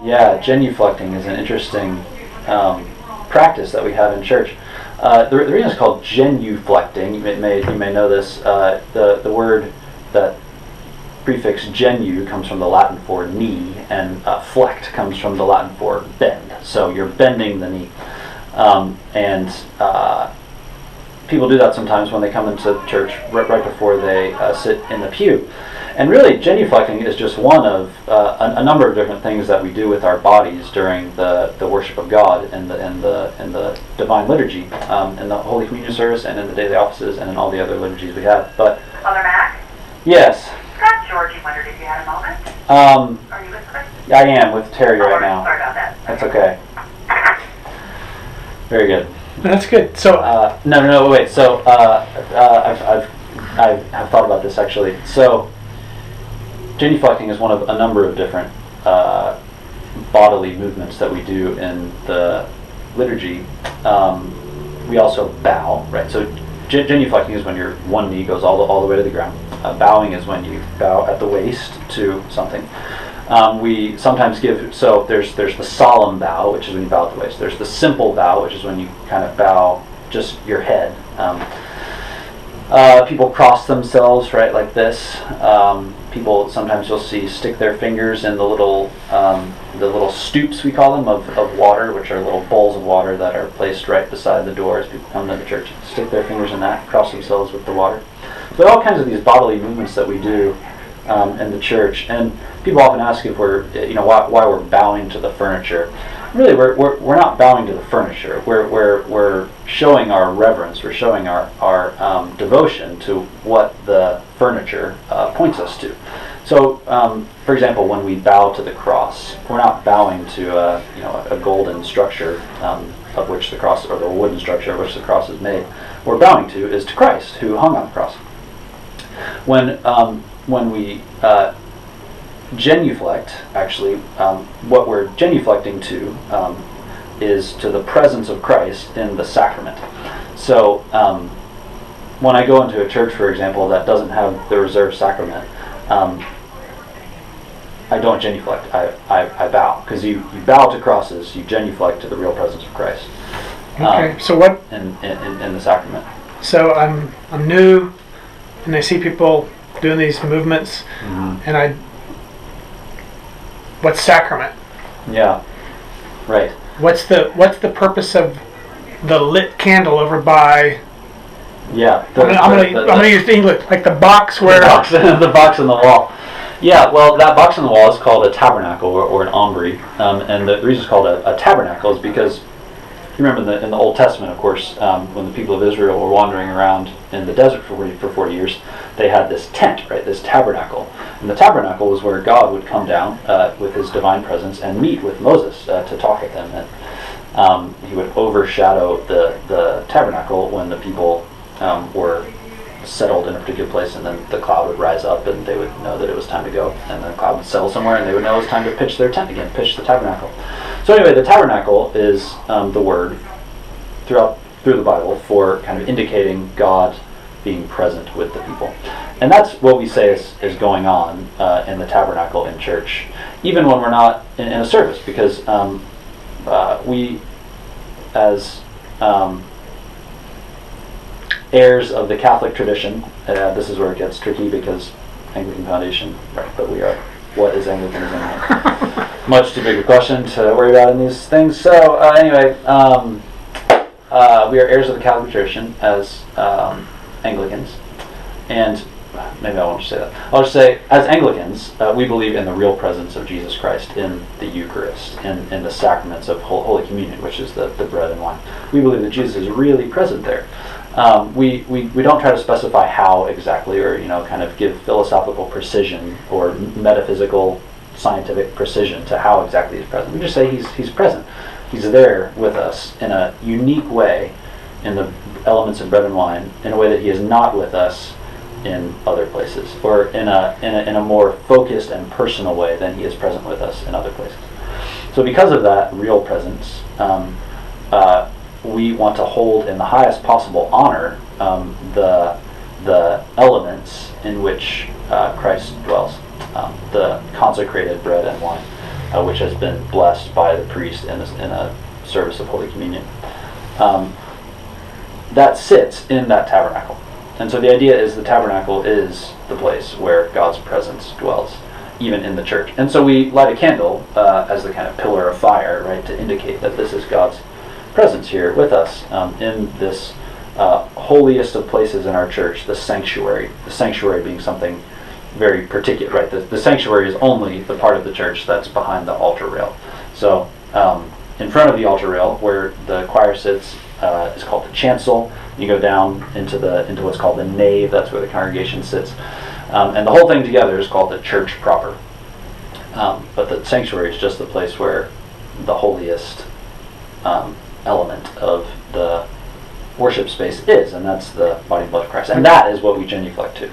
Yeah, genuflecting is an interesting practice that we have in church. The reason it's called genuflecting, you may know this. The word, that prefix genu, comes from the Latin for knee, and flect comes from the Latin for bend. So you're bending the knee, and people do that sometimes when they come into church right before they sit in the pew. And really, genuflecting is just one of a number of different things that we do with our bodies during the worship of God in the divine liturgy, in the Holy Communion service, and in the daily offices, and in all the other liturgies we have. But Father Mac? Yes. Scott Georgie wondered if you had a moment. Are you with us? I am with Terry right now. Sorry about that. That's okay. Very good. That's good. So no, wait. So I've thought about this actually. So genuflecting is one of a number of different bodily movements that we do in the liturgy. We also bow, right? So genuflecting is when your one knee goes all the way to the ground. Bowing is when you bow at the waist to something. We sometimes so there's the solemn bow, which is when you bow at the waist. There's the simple bow, which is when you kind of bow just your head. People cross themselves, right, like this. People, sometimes you'll see, stick their fingers in the little stoops, we call them, of water, which are little bowls of water that are placed right beside the door as people come to the church. Stick their fingers in that, cross themselves with the water. But all kinds of these bodily movements that we do in the church, and people often ask if we're, why we're bowing to the furniture. Really, we're not bowing to the furniture. We're showing our reverence. We're showing our devotion to what the furniture points us to. So, for example, when we bow to the cross, we're not bowing to a golden structure of which the cross, or the wooden structure of which the cross is made. What we're bowing to is to Christ, who hung on the cross. When we genuflect, actually, what we're genuflecting to is to the presence of Christ in the sacrament. So when I go into a church, for example, that doesn't have the reserved sacrament, I don't genuflect. I bow, because you bow to crosses, you genuflect to the real presence of Christ. Okay. So what? In the sacrament. So I'm new, and I see people doing these movements, and what's sacrament? Yeah. Right. What's the purpose of the lit candle over by? Yeah. I'm gonna use the English, like the box where the box on the wall. Yeah. Well, that box on the wall is called a tabernacle or an aumbry, and the reason it's called a tabernacle is because you remember in the Old Testament, of course, when the people of Israel were wandering around in the desert for 40 years, they had this tent, right? This tabernacle. And the tabernacle was where God would come down with his divine presence and meet with Moses to talk with him. And he would overshadow the tabernacle when the people were settled in a particular place, and then the cloud would rise up and they would know that it was time to go, and then the cloud would settle somewhere and they would know it was time to pitch their tent again, pitch the tabernacle. So anyway, the tabernacle is the word through the Bible for kind of indicating God being present with the people. And that's what we say is going on in the tabernacle in church, even when we're not in a service, because we, as heirs of the Catholic tradition, this is where it gets tricky because Anglican Foundation, right, but we are, what is Anglicanism? Much too big a question to worry about in these things. So anyway, we are heirs of the Catholic tradition as Anglicans, and maybe I won't just say that. I'll just say, as Anglicans, we believe in the real presence of Jesus Christ in the Eucharist, in the sacraments of Holy Communion, which is the bread and wine. We believe that Jesus is really present there. We don't try to specify how exactly, or kind of give philosophical precision or metaphysical scientific precision to how exactly he's present. We just say he's present. He's there with us in a unique way in the elements of bread and wine, in a way that he is not with us in other places, or in a more focused and personal way than he is present with us in other places. So because of that real presence, we want to hold in the highest possible honor the elements in which Christ dwells, the consecrated bread and wine. which has been blessed by the priest in a service of Holy Communion. That sits in that tabernacle. And so the idea is the tabernacle is the place where God's presence dwells, even in the church. And so we light a candle as the kind of pillar of fire, right, to indicate that this is God's presence here with us in this holiest of places in our church, the sanctuary. The sanctuary being something very particular, right? The sanctuary is only the part of the church that's behind the altar rail. So in front of the altar rail, where the choir sits, is called the chancel. You go down into what's called the nave. That's where the congregation sits, and the whole thing together is called the church proper. But the sanctuary is just the place where the holiest element of the worship space is, and that's the body and blood of Christ. And that is what we genuflect to.